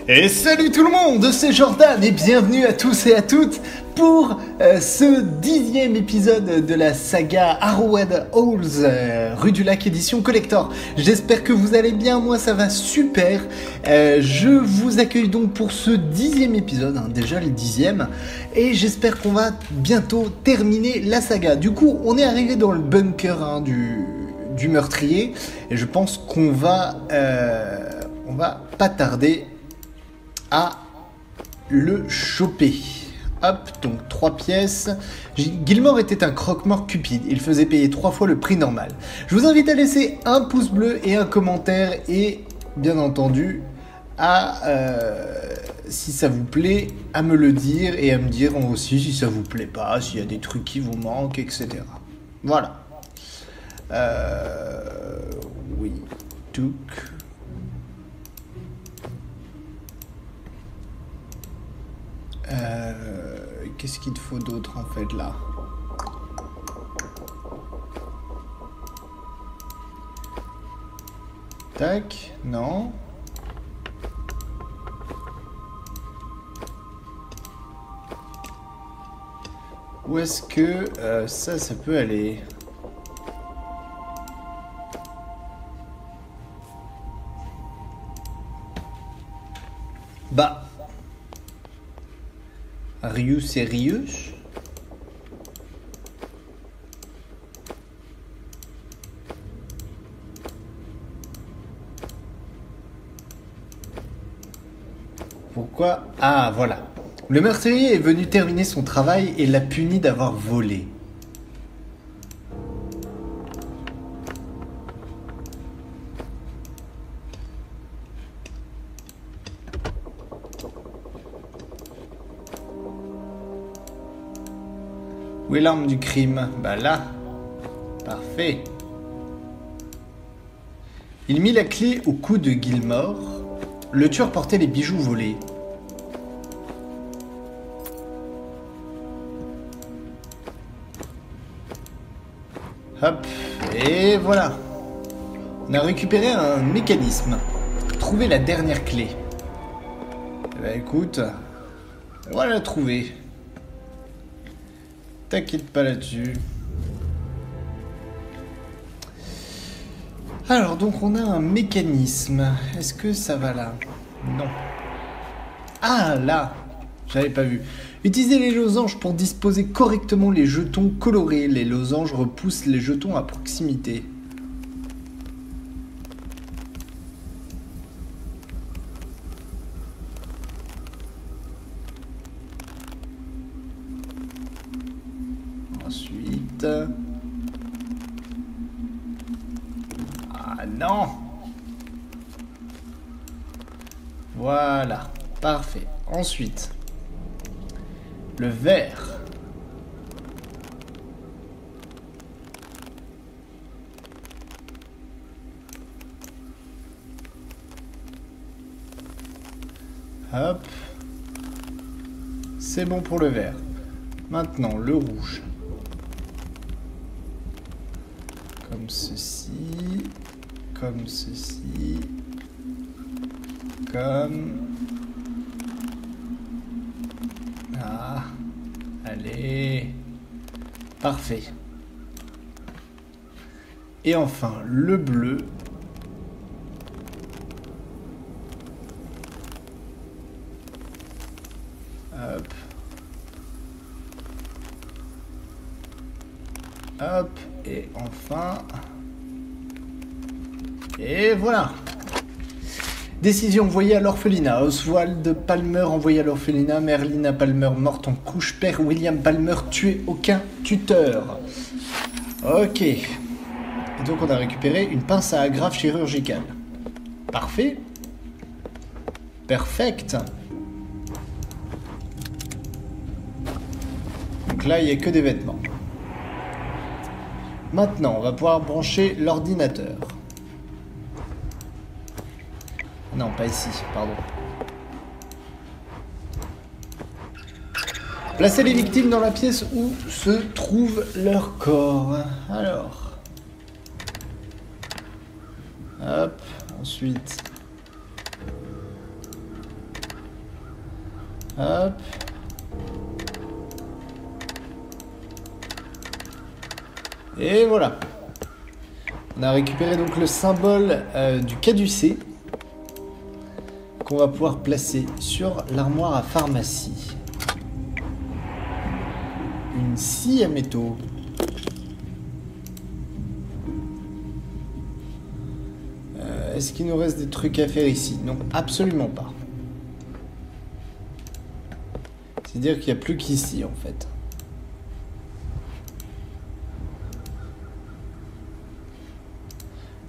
Et salut tout le monde, c'est Jordan et bienvenue à tous et à toutes pour ce 10e épisode de la saga Arrowhead Halls, Rue du Lac édition collector. J'espère que vous allez bien, moi ça va super. Je vous accueille donc pour ce 10e épisode, déjà le 10e, et j'espère qu'on va bientôt terminer la saga. Du coup, on est arrivé dans le bunker du meurtrier et je pense qu'on va pas tarder à le choper. Hop, donc 3 pièces. Gilmore était un croque-mort cupide. Il faisait payer 3 fois le prix normal. Je vous invite à laisser un pouce bleu et un commentaire et, bien entendu, si ça vous plaît, à me le dire et à me dire aussi si ça vous plaît pas, s'il y a des trucs qui vous manquent, etc. Voilà. Oui. Touk. Qu'est-ce qu'il te faut d'autre en fait là? Tac, non. Où est-ce que ça peut aller? Bah. Rius et Rius. Pourquoi? Ah, voilà. Le meurtrier est venu terminer son travail et l'a puni d'avoir volé. Où est l'arme du crime? Bah là. Parfait. Il mit la clé au cou de Gilmore. Le tueur portait les bijoux volés. Hop. Et voilà. On a récupéré un mécanisme. Trouver la dernière clé. Eh ben écoute. On va la trouver. T'inquiète pas là-dessus. Alors, donc on a un mécanisme. Est-ce que ça va là? Non. Ah, là. J'avais pas vu. Utilisez les losanges pour disposer correctement les jetons colorés. Les losanges repoussent les jetons à proximité. Ensuite... Ah non! Voilà, parfait. Ensuite, le vert. Hop. C'est bon pour le vert. Maintenant, le rouge. Comme ceci, comme ceci, comme... Ah, allez, parfait. Et enfin, le bleu. Hop. Hop. Et enfin... Et voilà. Décision envoyée à l'orphelinat. Oswald Palmer envoyé à l'orphelinat. Merlina Palmer morte en couche. Père William Palmer tué. Aucun tuteur. Ok. Et donc on a récupéré une pince à agrafe chirurgicale. Parfait. Perfect. Donc là il n'y a que des vêtements. Maintenant, on va pouvoir brancher l'ordinateur. Non, pas ici, pardon. Placez les victimes dans la pièce où se trouve leur corps. Alors. Hop, ensuite. Hop. Et voilà. On a récupéré donc le symbole du caducée qu'on va pouvoir placer sur l'armoire à pharmacie. Une scie à métaux. Est-ce qu'il nous reste des trucs à faire ici? Non, absolument pas. C'est-à-dire qu'il n'y a plus qu'ici en fait.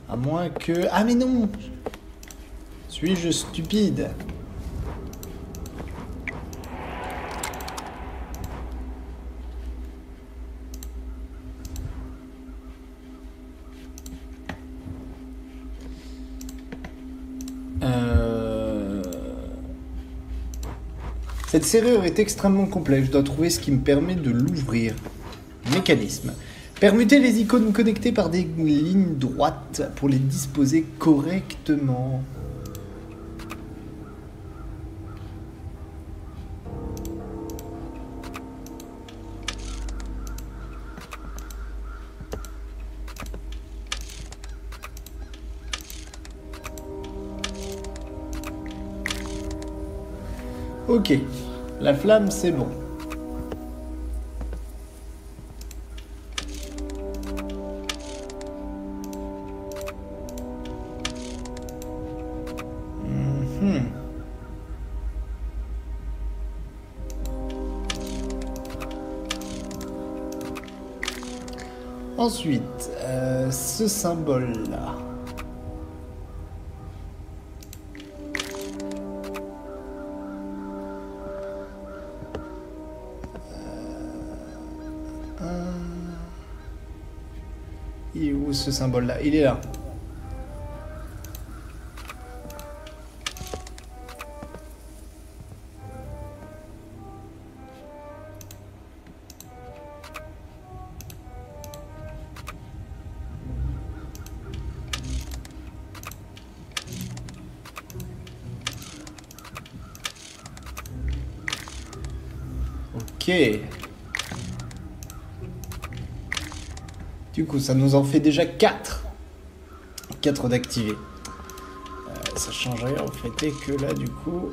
À moins que... Ah mais non! Suis-je stupide? Cette serrure est extrêmement complexe. Je dois trouver ce qui me permet de l'ouvrir. Mécanisme. Permutez les icônes connectées par des lignes droites pour les disposer correctement. Ok, la flamme c'est bon. Ensuite, ce symbole-là. Il est où ce symbole-là? Il est là. Ok. Du coup, ça nous en fait déjà 4. 4 d'activer. Ça change rien, en fait, et que là, du coup...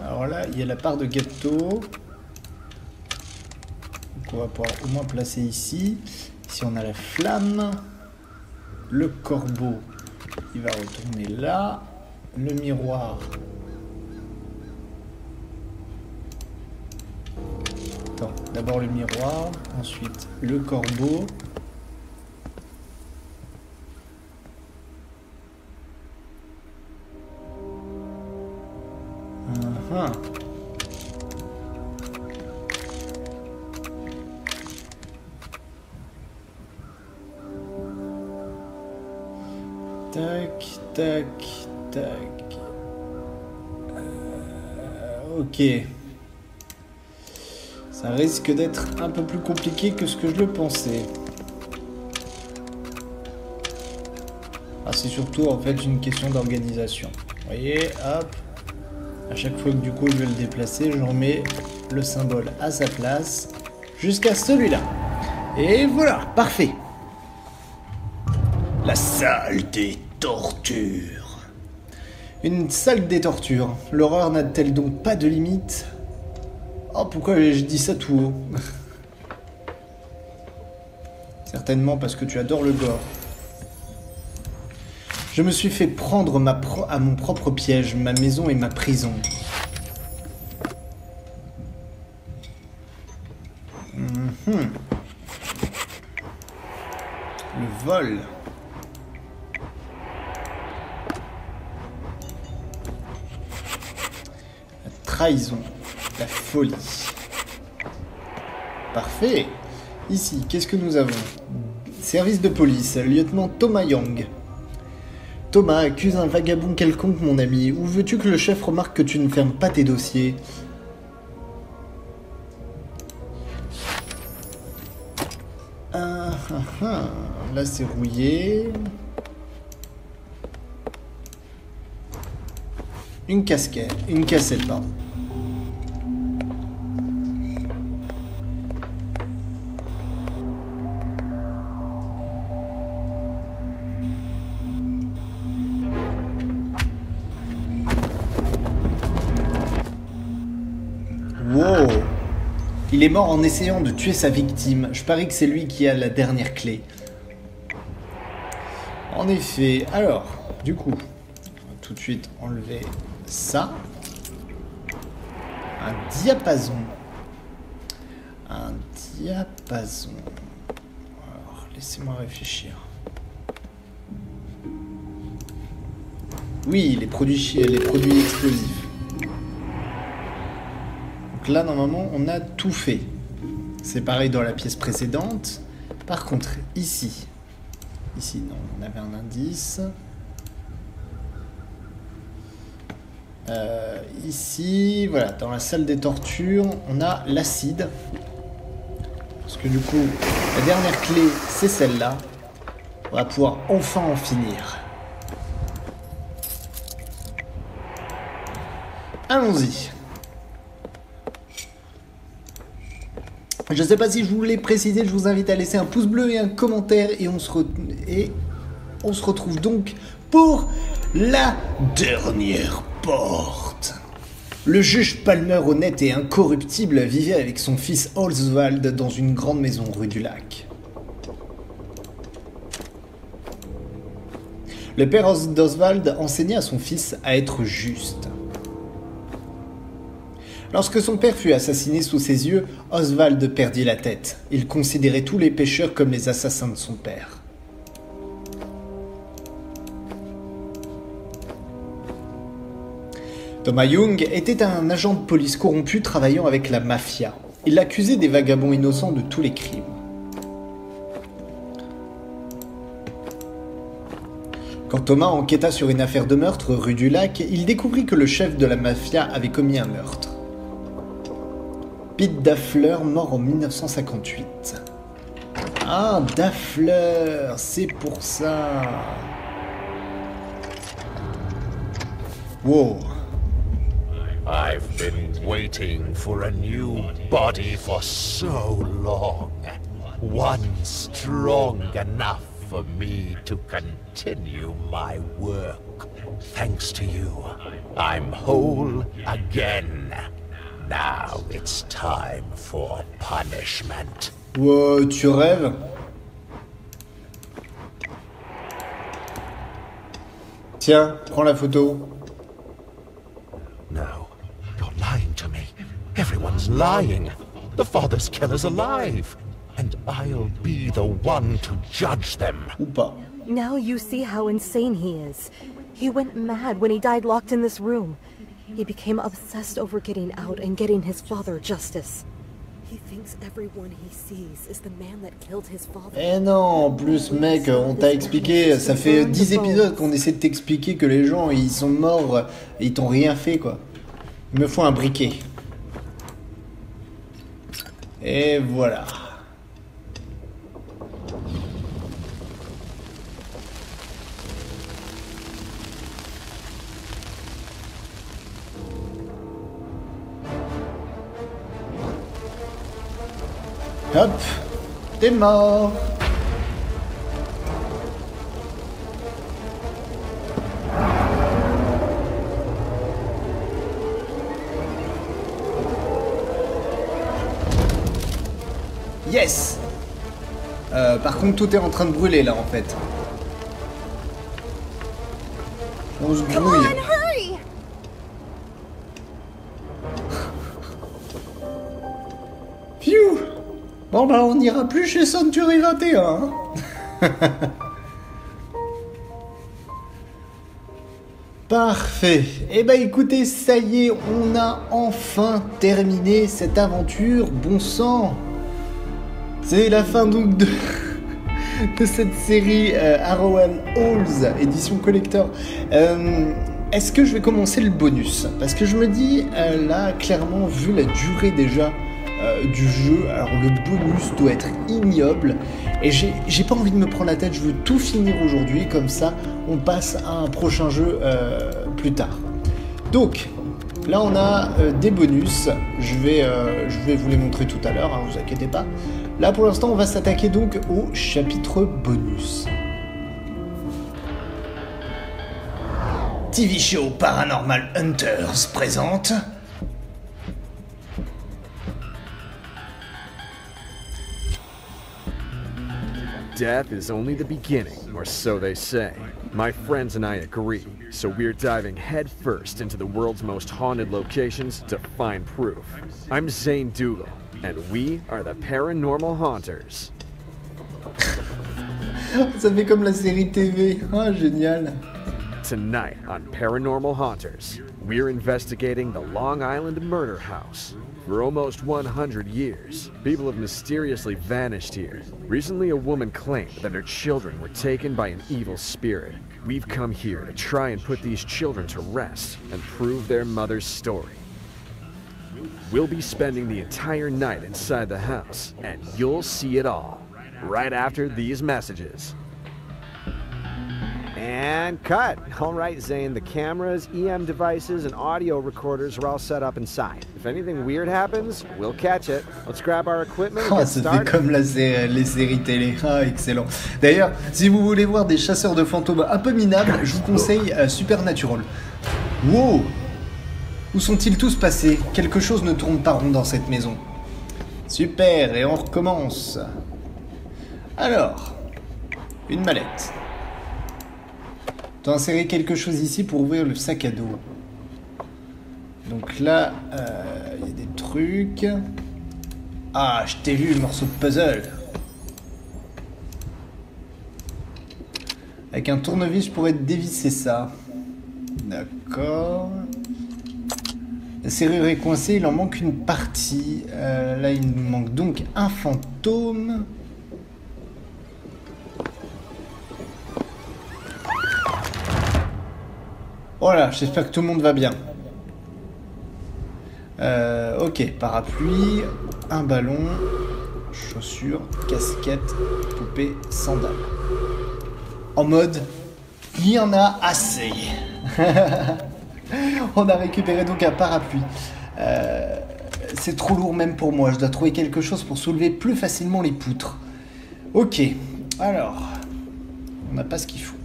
Alors là, il y a la part de gâteau. Donc on va pouvoir au moins placer ici. Ici, on a la flamme. Le corbeau, il va retourner là. Le miroir. Attends, d'abord le miroir, ensuite le corbeau. Tac, tac, tac. Ok. Ça risque d'être un peu plus compliqué que ce que je le pensais. Ah, c'est surtout en fait une question d'organisation. Vous voyez, hop. À chaque fois que du coup je vais le déplacer, je remets le symbole à sa place jusqu'à celui-là. Et voilà, parfait. La salle des tortures. Une salle des tortures. L'horreur n'a-t-elle donc pas de limite? Oh, pourquoi je dis ça tout haut? Certainement parce que tu adores le gore. Je me suis fait prendre à mon propre piège. Ma maison est ma prison. Le vol. La trahison. La folie. Parfait. Ici, qu'est-ce que nous avons? Service de police, lieutenant Thomas Young. Thomas accuse un vagabond quelconque, mon ami. Où veux-tu que le chef remarque que tu ne fermes pas tes dossiers? Là, c'est rouillé. Une cassette, pardon. Wow! Il est mort en essayant de tuer sa victime. Je parie que c'est lui qui a la dernière clé. En effet. Alors, du coup, on va tout de suite enlever ça. Un diapason. Un diapason. Alors, laissez-moi réfléchir. Oui, les produits explosifs. Donc là, normalement, on a tout fait. C'est pareil dans la pièce précédente. Par contre, ici, non, on avait un indice. Ici, voilà, dans la salle des tortures, on a l'acide. Parce que du coup, la dernière clé, c'est celle-là. On va pouvoir enfin en finir. Allons-y. Je ne sais pas si je vous l'ai précisé, je vous invite à laisser un pouce bleu et un commentaire et on se retrouve donc pour la dernière porte. Le juge Palmer, honnête et incorruptible, vivait avec son fils Oswald dans une grande maison rue du Lac. Le père d'Oswald enseignait à son fils à être juste. Lorsque son père fut assassiné sous ses yeux, Oswald perdit la tête. Il considérait tous les pécheurs comme les assassins de son père. Thomas Young était un agent de police corrompu travaillant avec la mafia. Il accusait des vagabonds innocents de tous les crimes. Quand Thomas enquêta sur une affaire de meurtre rue du Lac, il découvrit que le chef de la mafia avait commis un meurtre. Pete Daffler, mort en 1958. Ah, Daffler, c'est pour ça. Wow. I've been waiting for a new body for so long. One strong enough for me to continue my work. Thanks to you, I'm whole again. Now it's time for punishment. Wow, tu rêves? Tiens, prends la photo. No, you're lying to me. Everyone's lying. The father's killer's alive. And I'll be the one to judge them. Ou pas. Now you see how insane he is. He went mad when he died locked in this room. He became obsessed over getting out and getting his father justice. He thinks everyone he sees is the man that killed his father. Eh non, en plus mec, on t'a expliqué, ça fait 10 épisodes qu'on essaie de t'expliquer que les gens, ils sont morts et ils t'ont rien fait quoi. Il me faut un briquet. Et voilà. Hop, t'es mort. Yes. Par contre, tout est en train de brûler là en fait. On se grouille. Phew. Bon bah on n'ira plus chez Century 21 hein. Parfait. Eh bah écoutez, ça y est, on a enfin terminé cette aventure, bon sang. C'est la fin donc de cette série Harrowell Halls, édition collector. Est-ce que je vais commencer le bonus? Parce que je me dis, là, clairement, vu la durée déjà du jeu, alors le bonus doit être ignoble. Et j'ai pas envie de me prendre la tête, je veux tout finir aujourd'hui, comme ça, on passe à un prochain jeu plus tard. Donc, là, on a des bonus. Je vais vous les montrer tout à l'heure, hein, vous inquiétez pas. Là, pour l'instant, on va s'attaquer donc au chapitre bonus. TV Show Paranormal Hunters présente... Death is only the beginning, or so they say. My friends and I agree, so we're diving headfirst into the world's most haunted locations to find proof. I'm Zane Dougal, and we are the Paranormal Haunters. Ça fait comme la série TV, ah génial. Tonight on Paranormal Haunters, we're investigating the Long Island murder house. For almost 100 years, people have mysteriously vanished here. Recently, a woman claimed that her children were taken by an evil spirit. We've come here to try and put these children to rest and prove their mother's story. We'll be spending the entire night inside the house, and you'll see it all, right after these messages. And cut. All right, Zane, the cameras, EM devices, and audio recorders are all set up inside. If anything weird happens, we'll catch it. Let's grab our equipment and get Ça started. fait comme les séries télé. Ah, excellent. D'ailleurs, si vous voulez voir des chasseurs de fantômes un peu minables, je vous conseille Supernatural. Wow! Où sont-ils tous passés? Quelque chose ne tourne pas rond dans cette maison. Super, et on recommence. Alors, une mallette. Tu as inséré quelque chose ici pour ouvrir le sac à dos. Donc là, il y a des trucs. Ah, je t'ai vu, morceau de puzzle. Avec un tournevis, je pourrais dévisser ça. D'accord. La serrure est coincée, il en manque une partie. Là, il nous manque donc un fantôme. Voilà, j'espère que tout le monde va bien. Ok, parapluie, un ballon, chaussures, casquette, poupée, sandales. En mode, il y en a assez. On a récupéré donc un parapluie. C'est trop lourd même pour moi, je dois trouver quelque chose pour soulever plus facilement les poutres. Ok, alors, on n'a pas ce qu'il faut.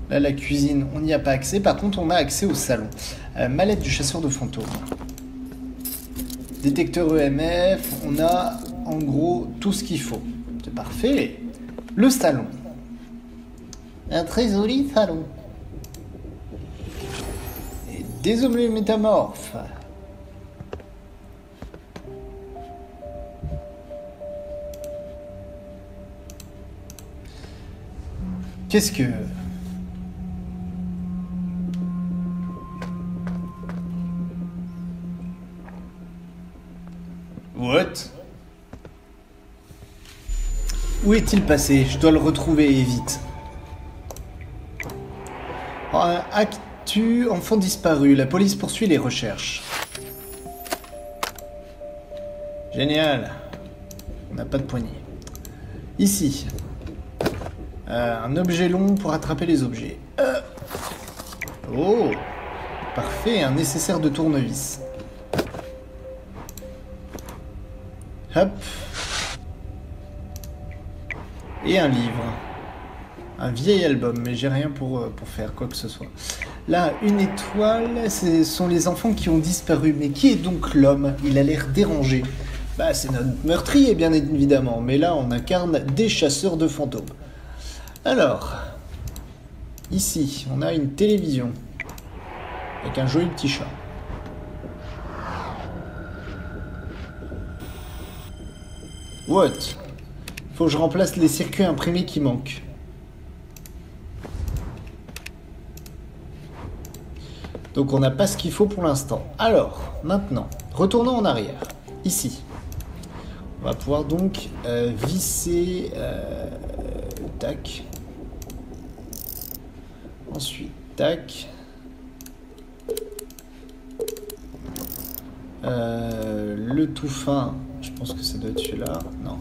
Là, la cuisine, on n'y a pas accès. Par contre, on a accès au salon. Mallette du chasseur de fantômes. Détecteur EMF. On a, en gros, tout ce qu'il faut. C'est parfait. Le salon. Un très joli salon. Et des objets métamorphes. Qu'est-ce que... What? Où est-il passé? Je dois le retrouver et vite. Actu, enfant disparu. La police poursuit les recherches. Génial. On n'a pas de poignée. Ici. Un objet long pour attraper les objets. Oh! Parfait, un nécessaire de tournevis. Hop. Et un livre. Un vieil album, mais j'ai rien pour faire quoi que ce soit. Là, une étoile, ce sont les enfants qui ont disparu. Mais qui est donc l'homme? Il a l'air dérangé. Bah, c'est notre meurtrier, bien évidemment. Mais là, on incarne des chasseurs de fantômes. Alors, ici, on a une télévision. Avec un joli petit chat. What? Faut que je remplace les circuits imprimés qui manquent. Donc on n'a pas ce qu'il faut pour l'instant. Alors, maintenant, retournons en arrière. Ici. On va pouvoir donc visser... tac. Ensuite, tac. Le tout fin, je pense que ça doit être celui-là. Non.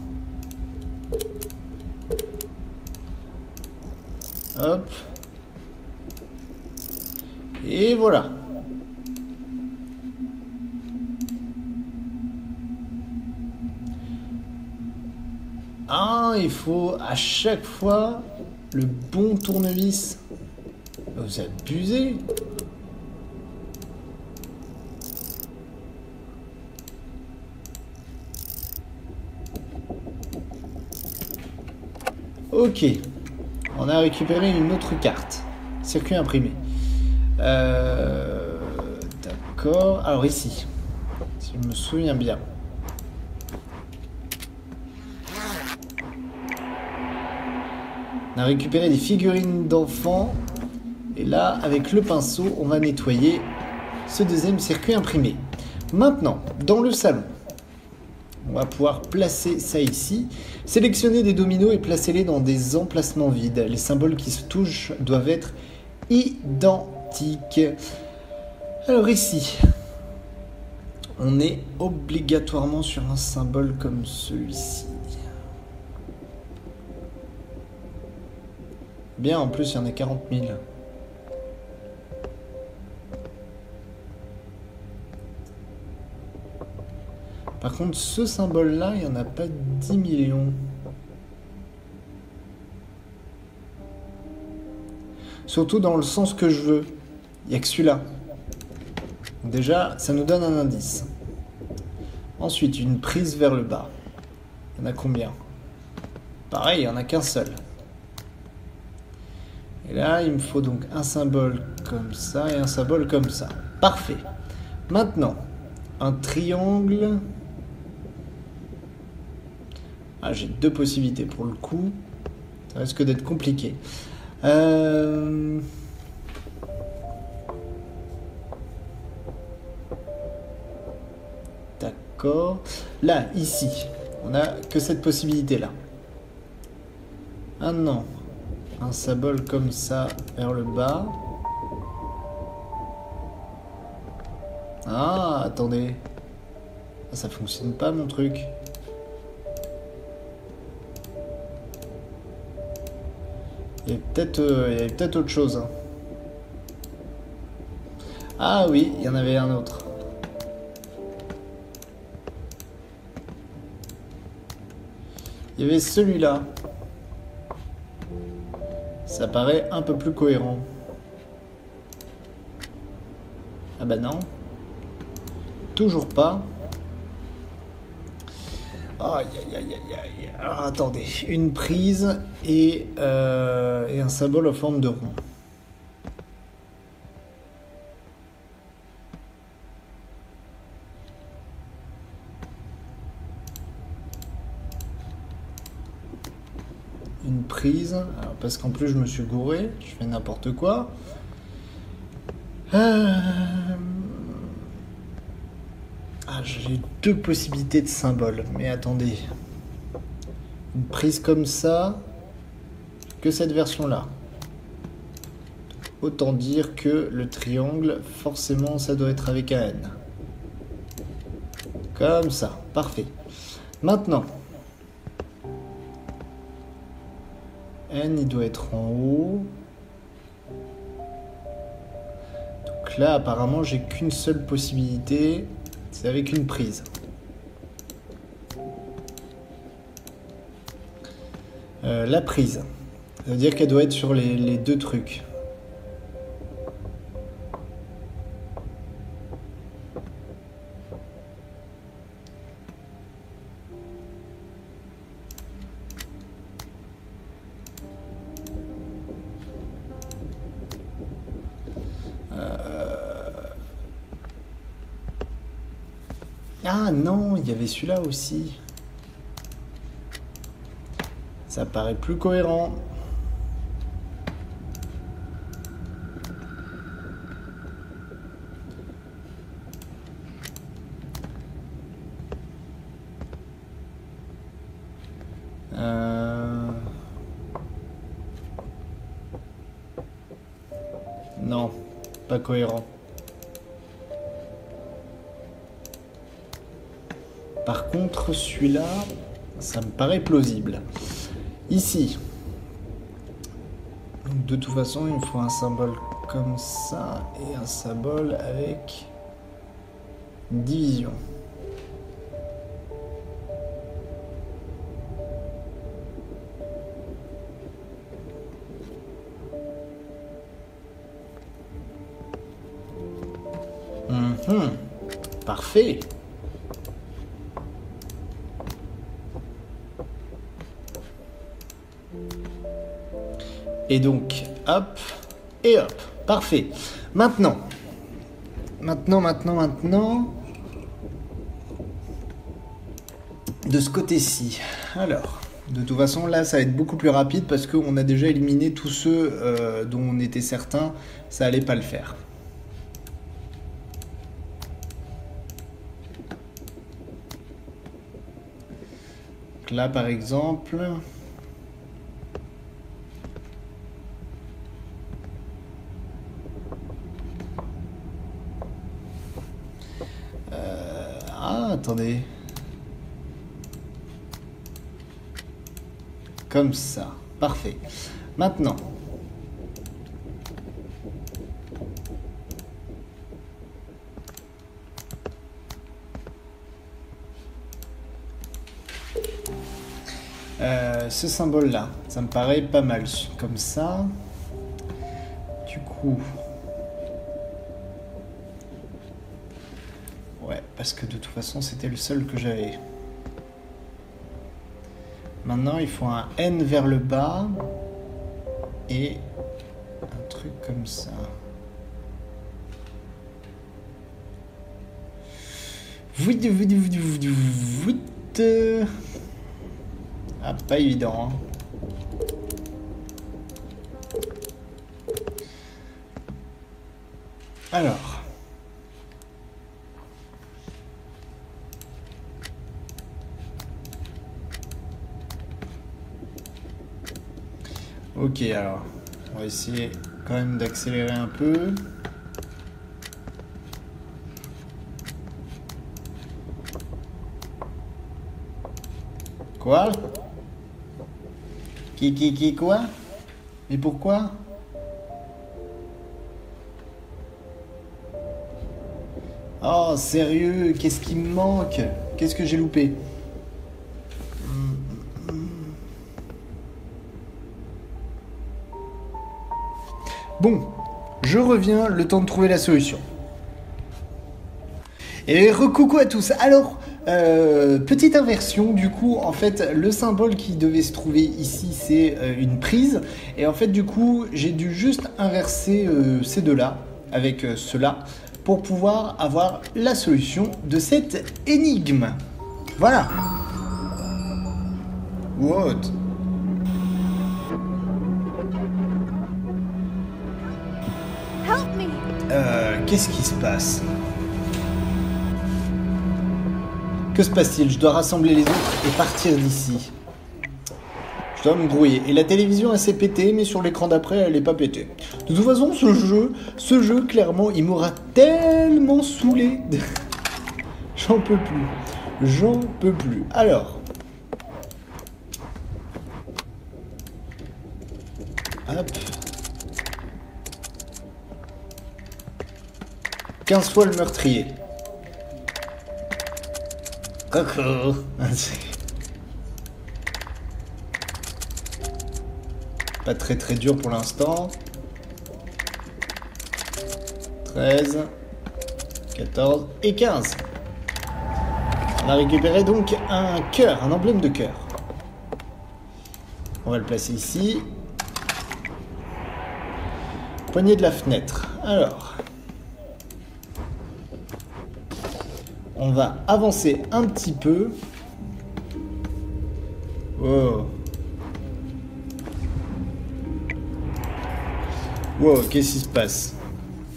Hop. Et voilà. Ah, il faut à chaque fois le bon tournevis. Vous abusez. Ok. On a récupéré une autre carte. Circuit imprimé. D'accord. Alors ici, si je me souviens bien. On a récupéré des figurines d'enfants. Et là, avec le pinceau, on va nettoyer ce deuxième circuit imprimé. Maintenant, dans le salon, on va pouvoir placer ça ici. Sélectionnez des dominos et placez-les dans des emplacements vides. Les symboles qui se touchent doivent être identiques. Alors ici, on est obligatoirement sur un symbole comme celui-ci. Bien, en plus, il y en a 40 000. Par contre, ce symbole-là, il n'y en a pas 10 millions. Surtout dans le sens que je veux. Il n'y a que celui-là. Déjà, ça nous donne un indice. Ensuite, une prise vers le bas. Il y en a combien? Pareil, il n'y en a qu'un seul. Et là, il me faut donc un symbole comme ça et un symbole comme ça. Parfait. Maintenant, un triangle... Ah, j'ai deux possibilités pour le coup. Ça risque d'être compliqué. D'accord. Là, ici, on n'a que cette possibilité-là. Ah non. Un symbole comme ça vers le bas. Ah, attendez. Ça fonctionne pas mon truc. Il y avait peut-être autre chose. Hein. Ah oui, il y en avait un autre. Il y avait celui-là. Ça paraît un peu plus cohérent. Ah bah non. Toujours pas. Aïe aïe aïe aïe aïe. Alors attendez. Une prise et un symbole en forme de rond. Une prise. Alors, parce qu'en plus je me suis gouré. Je fais n'importe quoi. Ah, j'ai deux possibilités de symboles, mais attendez. Une prise comme ça, que cette version-là. Autant dire que le triangle, forcément, ça doit être avec un N. Comme ça, parfait. Maintenant, N, il doit être en haut. Donc là, apparemment, j'ai qu'une seule possibilité. C'est avec une prise. La prise. Ça veut dire qu'elle doit être sur les deux trucs. Ah non, il y avait celui-là aussi. Ça paraît plus cohérent. Non, pas cohérent. Par contre, celui-là, ça me paraît plausible. Ici. Donc, de toute façon, il me faut un symbole comme ça et un symbole avec une division. Parfait. Et donc, hop, et hop. Parfait. Maintenant. De ce côté-ci. Alors, de toute façon, là, ça va être beaucoup plus rapide parce qu'on a déjà éliminé tous ceux dont on était certain, ça allait pas le faire. Donc là, par exemple... attendez. Comme ça. Parfait. Maintenant. Ce symbole-là, ça me paraît pas mal. Comme ça. Du coup... parce que de toute façon c'était le seul que j'avais. Maintenant il faut un N vers le bas et un truc comme ça. Ah, pas évident, hein. Alors. Ok, alors, on va essayer quand même d'accélérer un peu. Quoi? Quoi? Mais pourquoi? Oh, sérieux, qu'est-ce qui me manque? Qu'est-ce que j'ai loupé? Bon, je reviens, le temps de trouver la solution. Et recoucou à tous. Alors, petite inversion, du coup, en fait, le symbole qui devait se trouver ici, c'est une prise. Et en fait, du coup, j'ai dû juste inverser ces deux-là avec ceux-là pour pouvoir avoir la solution de cette énigme. Voilà. What? Qu'est-ce qui se passe? Que se passe-t-il? Je dois rassembler les autres et partir d'ici. Je dois me brouiller. Et la télévision, elle s'est pétée, mais sur l'écran d'après, elle n'est pas pétée. De toute façon, ce jeu, clairement, il m'aura tellement saoulé. J'en peux plus. J'en peux plus. Alors. Hop. 15 fois le meurtrier. Coucou. Pas très dur pour l'instant. 13, 14 et 15. On a récupéré donc un cœur, un emblème de cœur. On va le placer ici. Poignée de la fenêtre. Alors. On va avancer un petit peu. Wow. Wow, qu'est-ce qui se passe?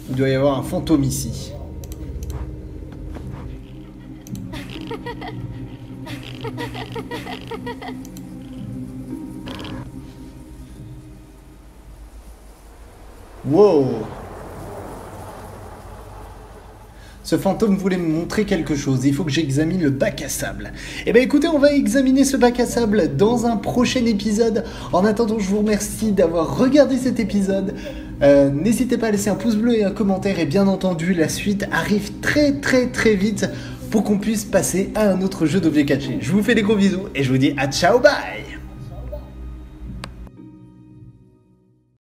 Il doit y avoir un fantôme ici. Wow. Ce fantôme voulait me montrer quelque chose, il faut que j'examine le bac à sable. Eh bien écoutez, on va examiner ce bac à sable dans un prochain épisode. En attendant, je vous remercie d'avoir regardé cet épisode. N'hésitez pas à laisser un pouce bleu et un commentaire, et bien entendu, la suite arrive très vite pour qu'on puisse passer à un autre jeu d'objets cachés. Je vous fais des gros bisous et je vous dis à ciao, bye.